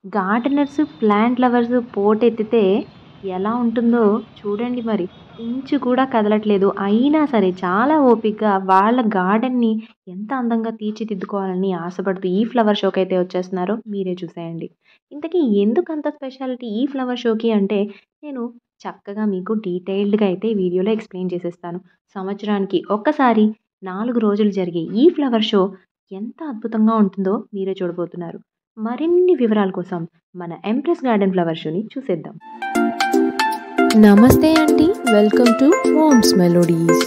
Gardeners, plant lovers పోటెత్తితే ఎలా ఉంటుందో చూడండి మరి. ఇంచు కూడా కదలట్లేదు. అయినా సరే చాలా ఓపికగా వాళ్ళ గార్డెన్‌ని ఎంత అందంగా తీర్చిదిద్దుకోవాలని ఆశపడుతూ ఈ ఫ్లవర్ షోకైతే వచ్చేస్తున్నారో మీరే చూసేయండి. ఇంతకీ ఎందుకంత స్పెషాలిటీ ఈ ఫ్లవర్ షోకి అంటే, నేను చక్కగా మీకు డీటెయిల్డ్‌గా అయితే ఈ వీడియోలో ఎక్స్‌ప్లెయిన్ చేసేస్తాను. సంవత్సరానికి ఒక్కసారి 4 రోజులు జరిగే ఈ ఫ్లవర్ షో ఎంత అద్భుతంగా ఉంటుందో మీరే చూడబోతున్నారు. మరిన్ని వివరాల కోసం మన ఎంప్రెస్ గార్డెన్ ఫ్లవర్ షోని చూసేద్దాం. నమస్తే అండి, welcome to moms melodies.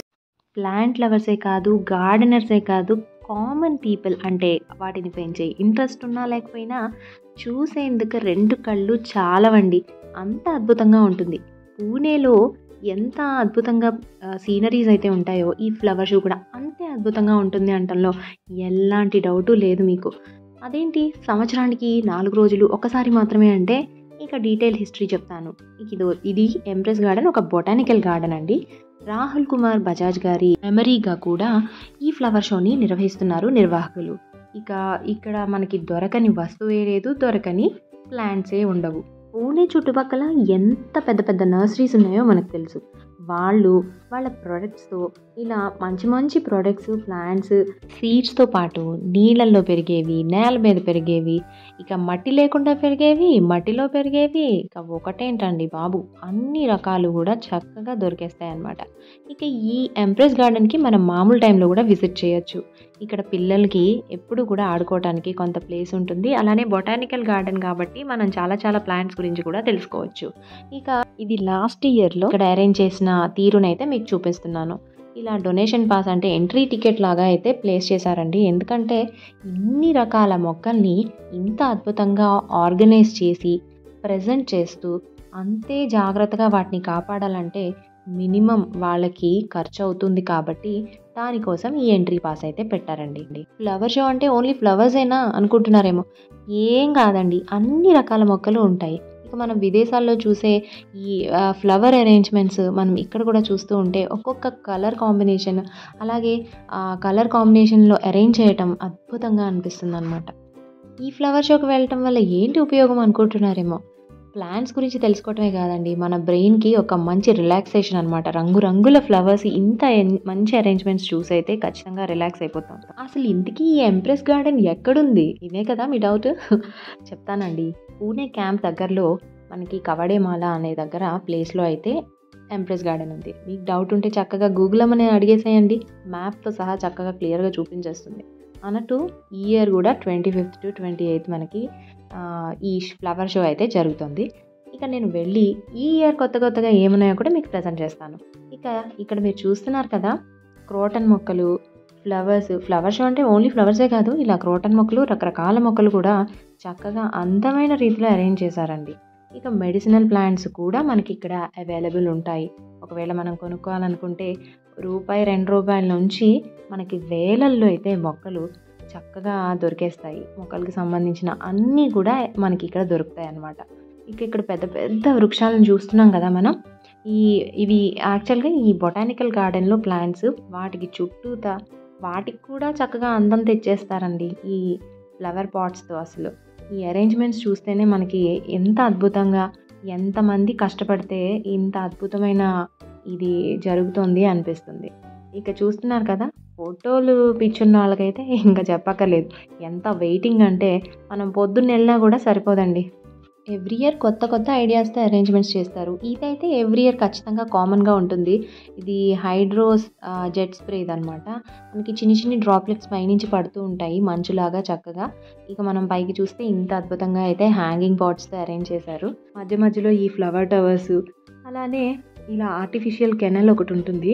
Plant లవర్సే కాదు, గార్డెనర్సే కాదు, కామన్ పీపుల్ అంటే వాటిని పెంచే ఇంట్రెస్ట్ ఉన్నా లేకపోయినా చూసేందుకు 2 కళ్ళు చాలవండి. అంత అద్భుతంగా ఉంటుంది. పూణేలో ఎంత అద్భుతంగా సీనరీస్ అయితే ఉంటాయో ఈ ఫ్లవర్ షో కూడా అంతే అద్భుతంగా ఉంటుంది అనటంలో ఎలాంటి డౌటు లేదు మీకు. అదేంటి సంవత్సరానికి 4 రోజులు ఒకసారి మాత్రమే అంటే, ఇక డీటెయిల్ హిస్టరీ చెప్తాను. ఇది ఎంప్రెస్ గార్డెన్ ఒక బొటానికల్ గార్డెన్ అండి. రాహుల్ కుమార్ బజాజ్ గారి మెమరీగా కూడా ఈ ఫ్లవర్ షోని నిర్వహిస్తున్నారు నిర్వాహకులు. ఇక ఇక్కడ మనకి దొరకని వస్తువే లేదు, దొరకని ప్లాంట్సే ఉండవు. పూణే చుట్టుపక్కల ఎంత పెద్ద పెద్ద నర్సరీస్ ఉన్నాయో మనకు తెలుసు. వాళ్ళ ప్రొడక్ట్స్తో ఇలా మంచి మంచి ప్రొడక్ట్స్, ప్లాంట్స్, సీడ్స్తో పాటు నీళ్ళల్లో పెరిగేవి, నేల మీద పెరిగేవి, ఇక మట్టి లేకుండా పెరిగేవి, మట్టిలో పెరిగేవి, ఇక ఒకటేంటండి బాబు, అన్ని రకాలు కూడా చక్కగా దొరికేస్తాయి అన్నమాట. ఇక ఈ ఎంప్రెస్ గార్డెన్కి మనం మామూలు టైంలో కూడా విజిట్ చేయొచ్చు. ఇక్కడ పిల్లలకి ఎప్పుడు కూడా ఆడుకోవడానికి కొంత ప్లేస్ ఉంటుంది. అలానే బొటానికల్ గార్డెన్ కాబట్టి మనం చాలా చాలా ప్లాంట్స్ గురించి కూడా తెలుసుకోవచ్చు. ఇక ఇది లాస్ట్ ఇయర్లో ఇక్కడ అరేంజ్ చేసిన తీరునైతే మీకు చూపిస్తున్నాను. ఇలా డొనేషన్ పాస్ అంటే ఎంట్రీ టికెట్ లాగా అయితే ప్లేస్ చేశారండి. ఎందుకంటే ఇన్ని రకాల మొక్కల్ని ఇంత అద్భుతంగా ఆర్గనైజ్ చేసి ప్రజెంట్ చేస్తూ అంతే జాగ్రత్తగా వాటిని కాపాడాలంటే మినిమం వాళ్ళకి ఖర్చు అవుతుంది. కాబట్టి దానికోసం ఈ ఎంట్రీ పాస్ అయితే పెట్టారండి. ఫ్లవర్ షో అంటే ఓన్లీ ఫ్లవర్సేనా అనుకుంటున్నారేమో, ఏం కాదండి, అన్ని రకాల మొక్కలు ఉంటాయి. ఇక మనం విదేశాల్లో చూసే ఈ ఫ్లవర్ అరేంజ్మెంట్స్ మనం ఇక్కడ కూడా చూస్తూ ఉంటే ఒక్కొక్క కలర్ కాంబినేషన్, అలాగే ఆ కలర్ కాంబినేషన్లో అరేంజ్ చేయటం అద్భుతంగా అనిపిస్తుంది అనమాట. ఈ ఫ్లవర్ షోకి వెళ్ళటం వల్ల ఏంటి ఉపయోగం అనుకుంటున్నారేమో, ప్లాంట్స్ గురించి తెలుసుకోవటమే కాదండి, మన బ్రెయిన్కి ఒక మంచి రిలాక్సేషన్ అనమాట. రంగురంగుల ఫ్లవర్స్, ఇంత మంచి అరేంజ్మెంట్స్ చూసి అయితే ఖచ్చితంగా రిలాక్స్ అయిపోతాం. అసలు ఇంతకీ ఈ ఎంప్రెస్ గార్డెన్ ఎక్కడుంది, ఇదే కదా మీ డౌట్. చెప్తానండి. పూణే క్యాంప్ దగ్గరలో మనకి కవడేమాల అనే దగ్గర ప్లేస్లో అయితే ఎంప్రెస్ గార్డెన్ ఉంది. మీకు డౌట్ ఉంటే చక్కగా గూగుల్ అమ్మని అడిగేసేయండి, మ్యాప్తో సహా చక్కగా క్లియర్గా చూపించేస్తుంది. అన్నట్టు ఈ ఇయర్ కూడా 25th to 28th మనకి ఈ ఫ్లవర్ షో అయితే జరుగుతుంది. ఇక నేను వెళ్ళి ఈ ఇయర్ కొత్తగా ఏమున్నాయో కూడా మీకు ప్రజెంట్ చేస్తాను. ఇక ఇక్కడ మీరు చూస్తున్నారు కదా, క్రోటన్ మొక్కలు, ఫ్లవర్ షో అంటే ఓన్లీ ఫ్లవర్సే కాదు, ఇలా క్రోటన్ మొక్కలు, రకరకాల మొక్కలు కూడా చక్కగా అందమైన రీతిలో అరేంజ్ చేశారండి. ఇక మెడిసినల్ ప్లాంట్స్ కూడా మనకి ఇక్కడ అవైలబుల్ ఉంటాయి. ఒకవేళ మనం కొనుక్కోవాలనుకుంటే ₹2 నుంచి మనకి వేలల్లో అయితే మొక్కలు చక్కగా దొరికేస్తాయి. మొక్కలకి సంబంధించిన అన్నీ కూడా మనకి ఇక్కడ దొరుకుతాయి అన్నమాట. ఇక ఇక్కడ పెద్ద పెద్ద వృక్షాలను చూస్తున్నాం కదా మనం. ఇవి యాక్చువల్గా ఈ బొటానికల్ గార్డెన్లో ప్లాంట్స్, వాటికి చుట్టూతా వాటికి కూడా చక్కగా అందం తెచ్చేస్తారండి ఈ ఫ్లవర్ పాట్స్తో. అసలు ఈ అరేంజ్మెంట్స్ చూస్తేనే మనకి ఎంత అద్భుతంగా, ఎంతమంది కష్టపడితే ఇంత అద్భుతమైన ఇది జరుగుతుంది అనిపిస్తుంది. ఇక చూస్తున్నారు కదా, ఫోటోలు పిచ్చున్న వాళ్ళకైతే ఇంకా చెప్పక్కర్లేదు. ఎంత వెయిటింగ్ అంటే మనం పొద్దున్న వెళ్ళినా కూడా సరిపోదండి. ఎవ్రీ ఇయర్ కొత్త ఐడియాస్తో అరేంజ్మెంట్స్ చేస్తారు. ఇదైతే ఎవ్రీ ఇయర్ ఖచ్చితంగా కామన్గా ఉంటుంది. ఇది హైడ్రోస్ జెట్ స్ప్రే ఇదనమాట. మనకి చిన్ని డ్రాప్లెట్స్ పైనుంచి పడుతూ ఉంటాయి మంచులాగా చక్కగా. ఇక మనం పైకి చూస్తే ఇంత అద్భుతంగా అయితే హ్యాంగింగ్ పాట్స్తో అరేంజ్ చేశారు. మధ్యలో ఈ ఫ్లవర్ టవర్స్, అలానే ఇలా ఆర్టిఫిషియల్ కెనల్ ఒకటి ఉంటుంది.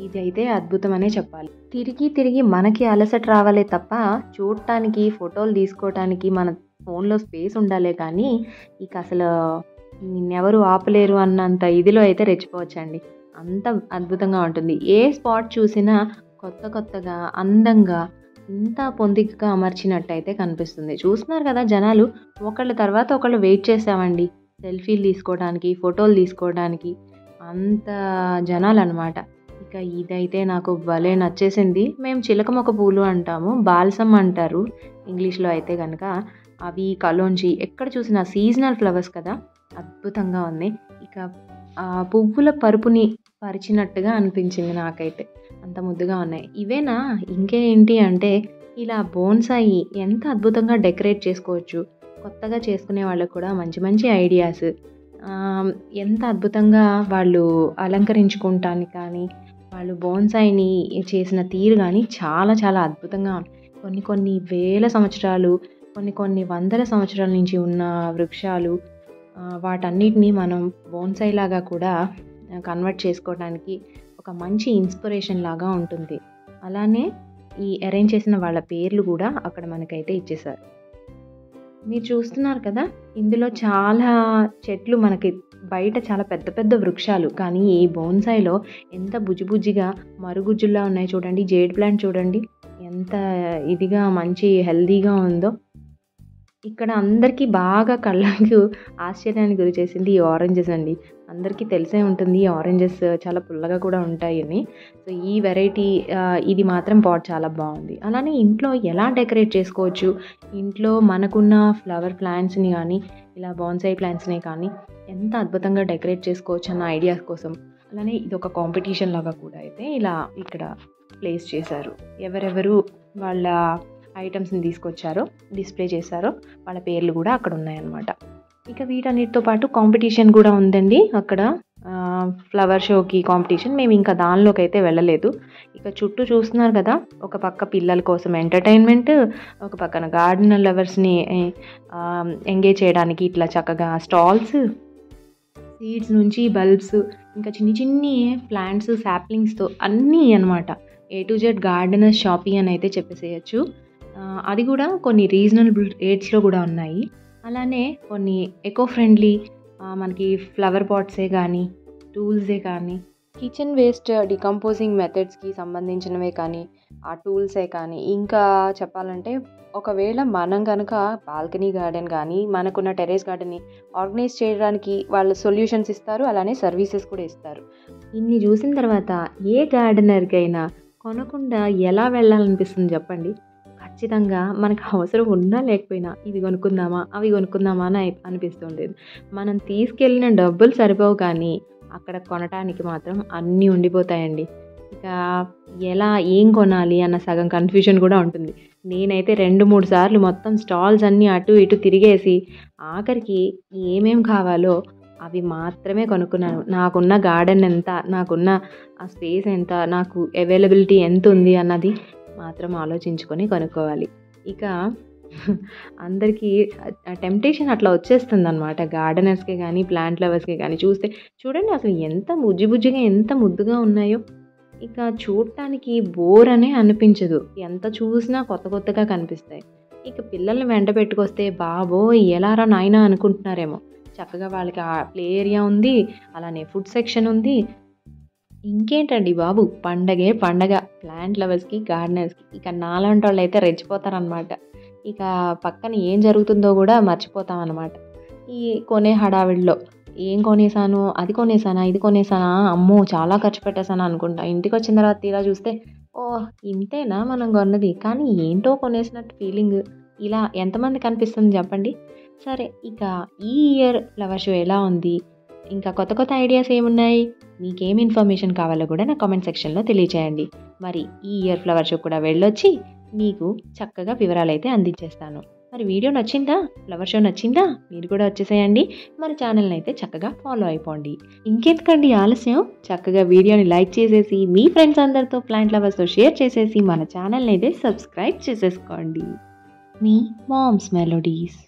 ఇదైతే అద్భుతం అనే చెప్పాలి. తిరిగి మనకి అలసట రావాలే తప్ప చూడటానికి, ఫోటోలు తీసుకోవటానికి మన ఫోన్లో స్పేస్ ఉండాలే కానీ ఇక అసలు నిన్నెవరు ఆపలేరు అన్నంత ఇదిలో అయితే రెచ్చిపోవచ్చండి. అంత అద్భుతంగా ఉంటుంది. ఏ స్పాట్ చూసినా కొత్తగా అందంగా ఇంత పొందికగా అమర్చినట్టు అయితే కనిపిస్తుంది. చూస్తున్నారు కదా, జనాలు ఒకళ్ళ తర్వాత ఒకళ్ళు వెయిట్ చేసామండి సెల్ఫీలు తీసుకోవడానికి, ఫోటోలు తీసుకోవడానికి. అంత జనాలు అనమాట. ఇక ఇదైతే నాకు భలే నచ్చేసింది. మేము చిలక మొక్క పూలు అంటాము, బాల్సమ్ అంటారు ఇంగ్లీష్లో అయితే కనుక. అవి కలోంజి ఎక్కడ చూసినా సీజనల్ ఫ్లవర్స్ కదా, అద్భుతంగా ఉన్నాయి. ఇక ఆ పువ్వుల పరుపుని పరిచినట్టుగా అనిపించింది నాకైతే, అంత ముద్దుగా ఉన్నాయి. ఇవేనా ఇంకేంటి అంటే ఇలా బోన్సాయి ఎంత అద్భుతంగా డెకరేట్ చేసుకోవచ్చు. కొత్తగా చేసుకునే వాళ్ళకు కూడా మంచి మంచి ఐడియాస్, ఎంత అద్భుతంగా వాళ్ళు అలంకరించుకుంటానికి కానీ వాళ్ళు బోన్సాయిని చేసిన తీరు కానీ చాలా చాలా అద్భుతంగా ఉంది. కొన్ని కొన్ని వేల సంవత్సరాలు, కొన్ని వందల సంవత్సరాల నుంచి ఉన్న వృక్షాలు, వాటన్నిటిని మనం బోన్సాయి లాగా కూడా కన్వర్ట్ చేసుకోవడానికి ఒక మంచి ఇన్స్పిరేషన్ లాగా ఉంటుంది. అలానే ఈ అరేంజ్ చేసిన వాళ్ళ పేర్లు కూడా అక్కడ మనకైతే ఇచ్చేసారు. మీరు చూస్తున్నారు కదా, ఇందులో చాలా చెట్లు మనకి బయట చాలా పెద్ద పెద్ద వృక్షాలు, కానీ ఈ బోన్సాయిలో ఎంత బుజ్జిబుజ్జిగా మరుగుజ్జుల్లా ఉన్నాయి చూడండి. జేడ్ ప్లాంట్ చూడండి ఎంత ఇదిగా మంచి హెల్దీగా ఉందో. ఇక్కడ అందరికీ బాగా కళ్ళకు ఆశ్చర్యానికి గురి చేసింది ఈ ఆరెంజెస్ అండి. అందరికీ తెలిసే ఉంటుంది ఈ ఆరెంజెస్ చాలా పుల్లగా కూడా ఉంటాయని. సో ఈ వెరైటీ ఇది మాత్రం పాట్ చాలా బాగుంది. అలానే ఇంట్లో ఎలా డెకరేట్ చేసుకోవచ్చు, ఇంట్లో మనకున్న ఫ్లవర్ ప్లాంట్స్ని కానీ ఇలా బోన్సాయి ప్లాంట్స్ని కానీ ఎంత అద్భుతంగా డెకరేట్ చేసుకోవచ్చు అన్న ఐడియాస్ కోసం. అలానే ఇది ఒక కాంపిటీషన్ లాగా కూడా అయితే ఇలా ఇక్కడ ప్లేస్ చేశారు. ఎవరెవరు వాళ్ళ ఐటమ్స్ని తీసుకొచ్చారో డిస్ప్లే చేశారో వాళ్ళ పేర్లు కూడా అక్కడ ఉన్నాయన్నమాట. ఇక వీటన్నిటితో పాటు కాంపిటీషన్ కూడా ఉందండి అక్కడ, ఫ్లవర్ షోకి కాంపిటీషన్. మేము ఇంకా దానిలోకి అయితే వెళ్ళలేదు. ఇక చుట్టూ చూస్తున్నారు కదా, ఒక పక్క పిల్లల కోసం ఎంటర్టైన్మెంట్, ఒక పక్కన గార్డెన్ లవర్స్ని ఎంగేజ్ చేయడానికి ఇట్లా చక్కగా స్టాల్స్, సీడ్స్ నుంచి బల్బ్స్, ఇంకా చిన్ని చిన్ని ప్లాంట్స్ సాప్లింగ్స్తో అన్నీ అనమాట. A to Z గార్డెనర్ షాపీ అని అయితే చెప్పేసేయచ్చు. అది కూడా కొన్ని రీజనబుల్ రేట్స్లో కూడా ఉన్నాయి. అలానే కొన్ని ఎకో ఫ్రెండ్లీ మనకి ఫ్లవర్ పాట్సే కానీ, టూల్సే కానీ, కిచెన్ వేస్ట్ డికంపోజింగ్ మెథడ్స్కి సంబంధించినవే కానీ, ఆ టూల్సే కానీ, ఇంకా చెప్పాలంటే ఒకవేళ మనం కనుక బాల్కనీ గార్డెన్ కానీ మనకున్న టెర్రస్ గార్డెన్ని ఆర్గనైజ్ చేయడానికి వాళ్ళు సొల్యూషన్స్ ఇస్తారు, అలానే సర్వీసెస్ కూడా ఇస్తారు. ఇన్ని చూసిన తర్వాత ఏ గార్డెనర్కైనా కొనకుండా ఎలా వెళ్ళాలనిపిస్తుంది చెప్పండి. ఖచ్చితంగా మనకు అవసరం ఉన్నా లేకపోయినా ఇవి కొనుక్కుందామా అవి కొనుక్కుందామా అని అనిపిస్తుండేది. మనం తీసుకెళ్ళిన డబ్బులు సరిపోవు, కానీ అక్కడ కొనటానికి మాత్రం అన్నీ ఉండిపోతాయండి. ఇక ఎలా ఏం కొనాలి అన్న సగం కన్ఫ్యూజన్ కూడా ఉంటుంది. నేనైతే 2-3 సార్లు మొత్తం స్టాల్స్ అన్నీ అటు ఇటు తిరిగేసి ఆఖరికి ఏమేం కావాలో అవి మాత్రమే కొనుక్కున్నాను. నాకున్న గార్డెన్ ఎంత, నాకున్న ఆ స్పేస్ ఎంత, నాకు అవైలబిలిటీ ఎంత ఉంది అన్నది మాత్రం ఆలోచించుకొని కొనుక్కోవాలి. ఇక అందరికీ టెంప్టేషన్ అట్లా వచ్చేస్తుంది అనమాట. గార్డెనర్స్కే కానీ ప్లాంట్ లవర్స్కే కానీ చూడండి అసలు ఎంత బుజ్జిగా ఎంత ముద్దుగా ఉన్నాయో. ఇక చూడటానికి బోర్ అనే అనిపించదు, ఎంత చూసినా కొత్తగా కనిపిస్తాయి. ఇక పిల్లల్ని వెంట పెట్టుకొస్తే బాబోయ్ ఎలారా నాయనా అనుకుంటున్నారేమో. చక్కగా వాళ్ళకి ఆ ప్లే ఏరియా ఉంది, అలానే ఫుడ్ సెక్షన్ ఉంది. ఇంకేంటండి బాబు, పండగ ప్లాంట్ లవర్స్కి గార్డెనర్స్కి. ఇక నాలాంటి వాళ్ళు అయితే రెచ్చిపోతారనమాట. ఇక పక్కన ఏం జరుగుతుందో కూడా మర్చిపోతాం అనమాట ఈ కొనే హడావిడిలో. ఏం కొనేసాను, అది కొనేసానా, ఇది కొనేసానా, అమ్మో చాలా ఖర్చు పెట్టేసాను అనుకుంటా. ఇంటికి వచ్చిన తర్వాత తీరా చూస్తే ఓ ఇంతేనా మనం కొన్నది, కానీ ఏంటో కొనేసినట్టు ఫీలింగ్. ఇలా ఎంతమంది కనిపిస్తుంది చెప్పండి. సరే, ఇక ఈ ఇయర్ ఫ్లవర్ షో ఎలా ఉంది, ఇంకా కొత్త ఐడియాస్ ఏమున్నాయి, మీకేం ఇన్ఫర్మేషన్ కావాలో కూడా నా కామెంట్ సెక్షన్లో తెలియచేయండి. మరి ఈ ఇయర్ ఫ్లవర్ షో కూడా వెళ్ళొచ్చి మీకు చక్కగా వివరాలు అయితే అందించేస్తాను. మరి వీడియో నచ్చిందా, ఫ్లవర్ షో నచ్చిందా, మీరు కూడా వచ్చేసేయండి. మరి ఛానల్ని అయితే చక్కగా ఫాలో అయిపోండి. ఇంకెందుకండి ఆలస్యం, చక్కగా వీడియోని లైక్ చేసేసి మీ ఫ్రెండ్స్ అందరితో ప్లాంట్ లవర్స్తో షేర్ చేసేసి మన ఛానల్ని అయితే సబ్స్క్రైబ్ చేసేసుకోండి. మీ మామ్స్ మెలోడీస్.